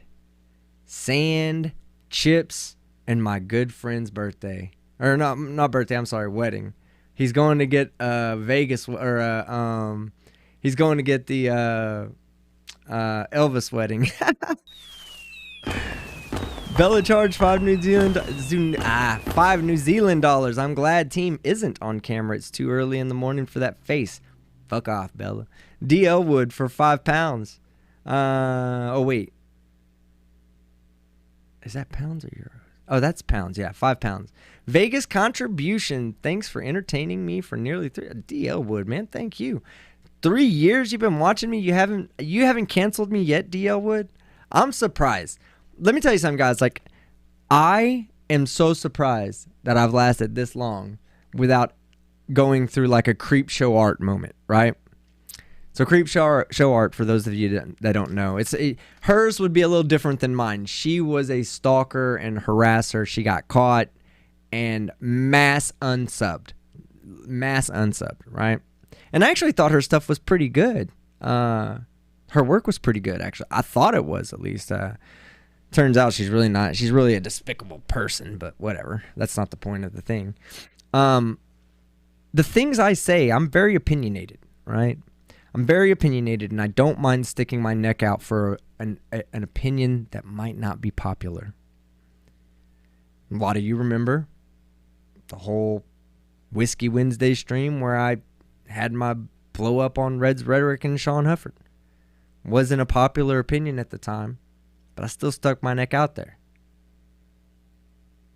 Sand, chips, and my good friend's birthday. Or not birthday, I'm sorry, wedding. He's going to get Vegas, or he's going to get the Elvis wedding. Bella charged $5 New Zealand dollars. I'm glad team isn't on camera. It's too early in the morning for that face. Fuck off, Bella. D. Elwood for £5. Oh, wait. Is that pounds or euros? Oh, that's pounds. Yeah, £5. Vegas contribution. Thanks for entertaining me for nearly 3. D. Elwood, man, thank you. 3 years you've been watching me. You haven't canceled me yet, D. Elwood. I'm surprised. Let me tell you something, guys. Like, I am so surprised that I've lasted this long without going through like a creep show art moment, right? So creep show art, for those of you that don't know, hers would be a little different than mine. She was a stalker and harasser. She got caught and mass unsubbed, right? And I actually thought her stuff was pretty good. Her work was pretty good, actually. I thought it was, at least. Turns out she's really not. She's really a despicable person, but whatever. That's not the point of the thing. The things I say, I'm very opinionated, right? I'm very opinionated, and I don't mind sticking my neck out for an opinion that might not be popular. A lot of you remember the whole Whiskey Wednesday stream where I had my blow up on Red's Rhetoric and Sean Hufford. Wasn't a popular opinion at the time, but I still stuck my neck out there.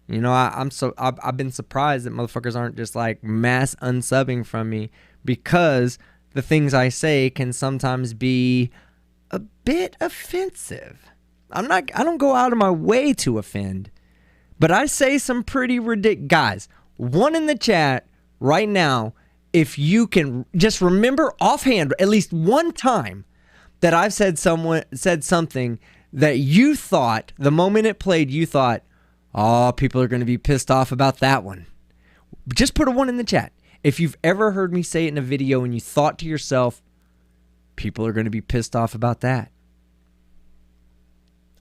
You know, I've been surprised that motherfuckers aren't just like mass unsubbing from me, because the things I say can sometimes be a bit offensive. I don't go out of my way to offend, but I say some pretty ridiculous. Guys, one in the chat right now, if you can just remember offhand at least one time that I've said something that you thought, the moment it played, you thought, oh, people are going to be pissed off about that one. Just put a 1 in the chat. If you've ever heard me say it in a video and you thought to yourself, people are going to be pissed off about that.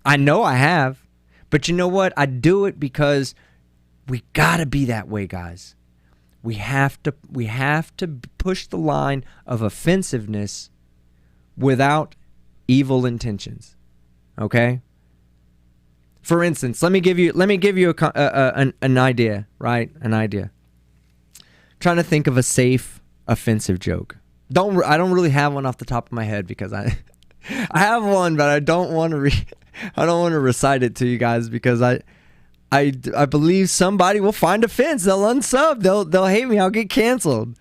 I know I have, but you know what? I do it because we got to be that way, guys. We have to push the line of offensiveness without evil intentions. Okay? For instance, let me give you an idea, right? An idea. Trying to think of a safe offensive joke. I don't really have one off the top of my head, because I have one, but I don't want to recite it to you guys, because I believe somebody will find offense. They'll unsub. They'll hate me. I'll get canceled.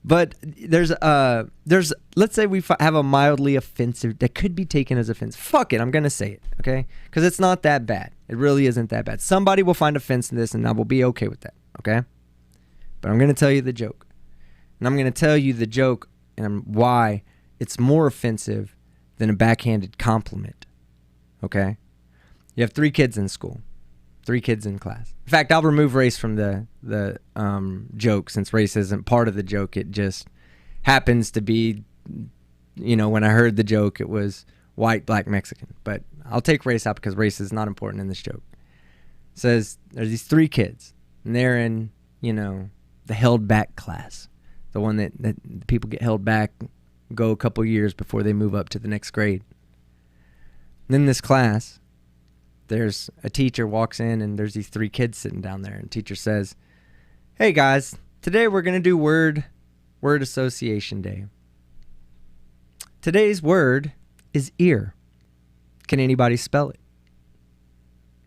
But there's let's say we have a mildly offensive that could be taken as offense. Fuck it, I'm gonna say it, okay? Because it's not that bad. It really isn't that bad. Somebody will find offense in this, and I will be okay with that, okay? But I'm gonna tell you the joke, and I'm gonna tell you the joke and why it's more offensive than a backhanded compliment, okay? You have 3 kids in school. 3 kids in class. In fact, I'll remove race from the joke, since race isn't part of the joke. It just happens to be, you know, when I heard the joke, it was white, black, Mexican. But I'll take race out because race is not important in this joke. It says there's these 3 kids, and they're in, you know, the held back class. The one that people get held back, go a couple years before they move up to the next grade. And in this class, there's a teacher walks in, and there's these 3 kids sitting down there, and teacher says, hey guys, today we're going to do word association day. Today's word is ear. Can anybody spell it?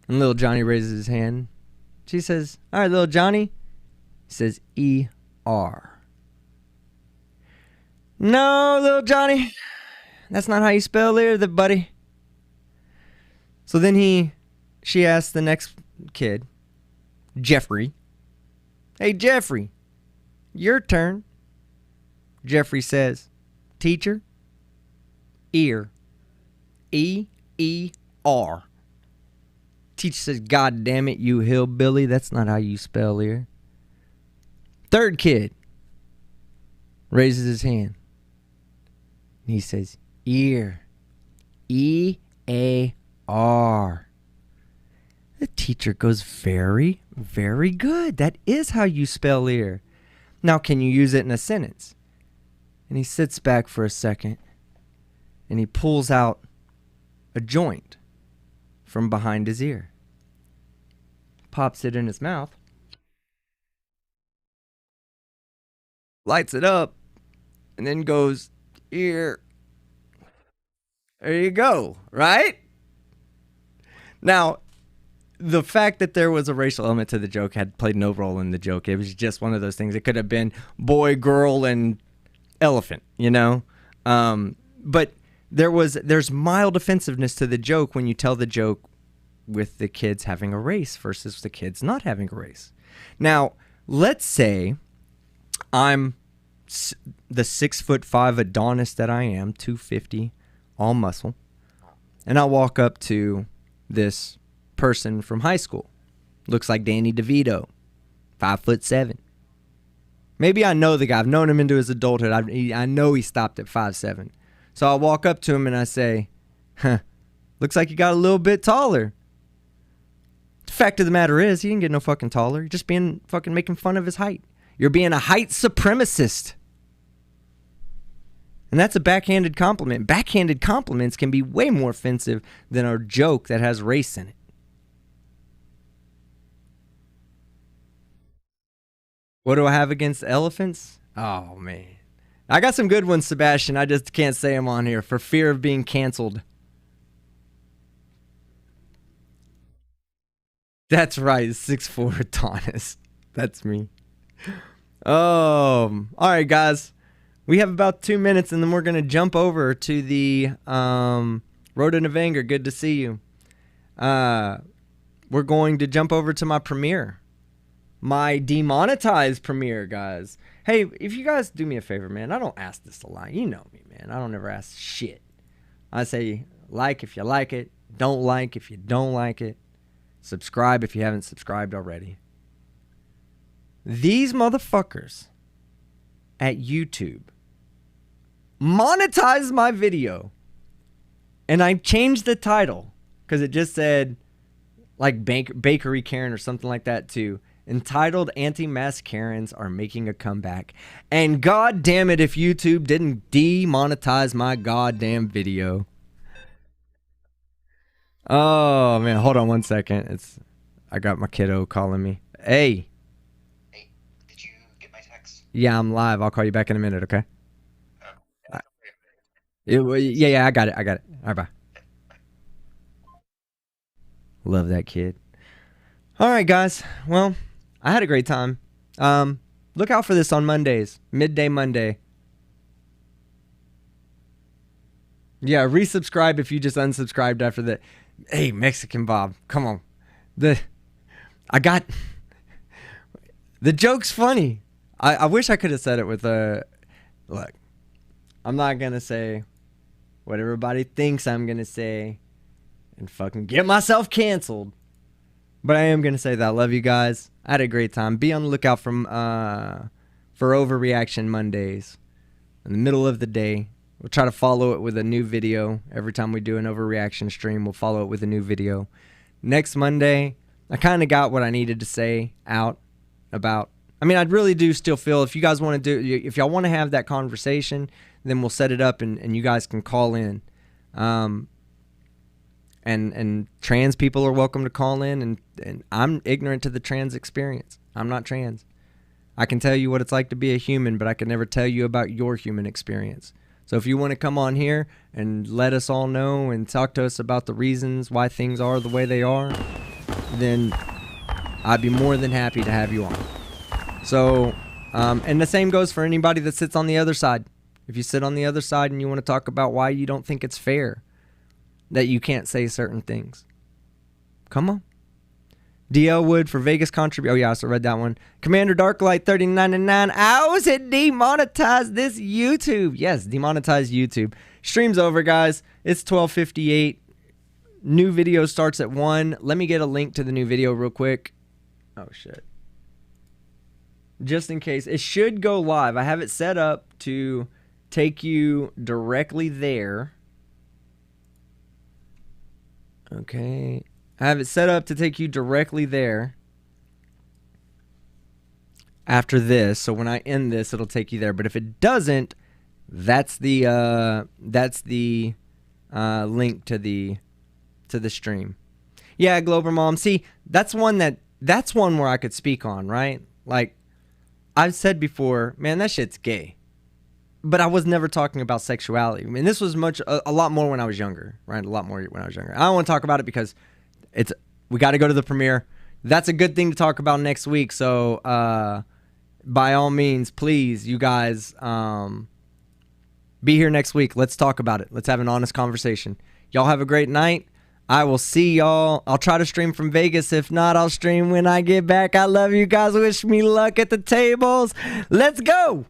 And little Johnny raises his hand. She says, all right, little Johnny. He says E-R. No, little Johnny, that's not how you spell ear, buddy. So then she asked the next kid, Jeffrey, hey, Jeffrey, your turn. Jeffrey says, teacher, ear, E-E-R. Teacher says, God damn it, you hillbilly, that's not how you spell ear. Third kid raises his hand. And he says, ear, E-A-R. The teacher goes, very, very good. That is how you spell ear. Now, can you use it in a sentence? And he sits back for a second, and he pulls out a joint from behind his ear, pops it in his mouth, lights it up, and then goes, here. There you go, right? Now, the fact that there was a racial element to the joke had played no role in the joke. It was just one of those things. It could have been boy, girl, and elephant, you know? But there's mild offensiveness to the joke when you tell the joke with the kids having a race versus the kids not having a race. Now, let's say I'm the 6'5" Adonis that I am, 250, all muscle, and I walk up to this person from high school. Looks like Danny DeVito, 5'7". Maybe I know the guy. I've known him into his adulthood. I know he stopped at 5'7". So I walk up to him and I say, looks like you got a little bit taller. The fact of the matter is, he didn't get no fucking taller. You're just being fucking making fun of his height. You're being a height supremacist. And that's a backhanded compliment. Backhanded compliments can be way more offensive than a joke that has race in it. What do I have against elephants? Oh, man. I got some good ones, Sebastian. I just can't say them on here for fear of being canceled. That's right, 6'4" Adonis. That's me. All right, guys. We have about 2 minutes, and then we're going to jump over to the Rodent of Anger. Good to see you. We're going to jump over to my premiere. My demonetized premiere, guys. Hey, if you guys do me a favor, man, I don't ask this a lot. You know me, man. I don't ever ask shit. I say like if you like it. Don't like if you don't like it. Subscribe if you haven't subscribed already. These motherfuckers at YouTube monetized my video, and I changed the title because it just said like Bakery Karen or something like that too. Entitled Anti-Mask Karens Are Making a Comeback. And god damn it if YouTube didn't demonetize my goddamn video. Oh man, hold on one second. I got my kiddo calling me. Hey. Hey, did you get my text? Yeah, I'm live. I'll call you back in a minute, okay? Yeah, I got it. All right, bye. Love that kid. All right, guys. Well, I had a great time. Look out for this on Mondays. Midday Monday. Yeah, resubscribe if you just unsubscribed after that. Hey, Mexican Bob, come on. The joke's funny. I wish I could have said it with look, I'm not going to say what everybody thinks I'm going to say and fucking get myself canceled. But I am going to say that I love you guys. I had a great time. Be on the lookout for Overreaction Mondays in the middle of the day. We'll try to follow it with a new video. Every time we do an overreaction stream, we'll follow it with a new video. Next Monday, I kind of got what I needed to say out about. I mean, I really do still feel if you guys want to do, if y'all want to have that conversation, then we'll set it up and you guys can call in. And trans people are welcome to call in, and I'm ignorant to the trans experience. I'm not trans. I can tell you what it's like to be a human, but I can never tell you about your human experience. So if you want to come on here and let us all know and talk to us about the reasons why things are the way they are, then I'd be more than happy to have you on. So, and the same goes for anybody that sits on the other side. If you sit on the other side and you want to talk about why you don't think it's fair that you can't say certain things, come on. DL Wood for Vegas contribute. Oh yeah, I also read that one. Commander Darklight 3099. How is it demonetized this YouTube? Yes, demonetized YouTube. Stream's over, guys. It's 12:58. New video starts at 1. Let me get a link to the new video real quick. Oh shit. Just in case. It should go live. I have it set up to take you directly there. Okay. I have it set up to take you directly there after this. So when I end this, it'll take you there. But if it doesn't, that's the link to the stream. Yeah, Glober Mom. See, that's one where I could speak on, right? Like I've said before, man, that shit's gay. but I was never talking about sexuality. I mean, this was a lot more when I was younger, right? A lot more when I was younger. I don't want to talk about it because we got to go to the premiere. That's a good thing to talk about next week. So, by all means, please, you guys, be here next week. Let's talk about it. Let's have an honest conversation. Y'all have a great night. I will see y'all. I'll try to stream from Vegas. If not, I'll stream when I get back. I love you guys. Wish me luck at the tables. Let's go.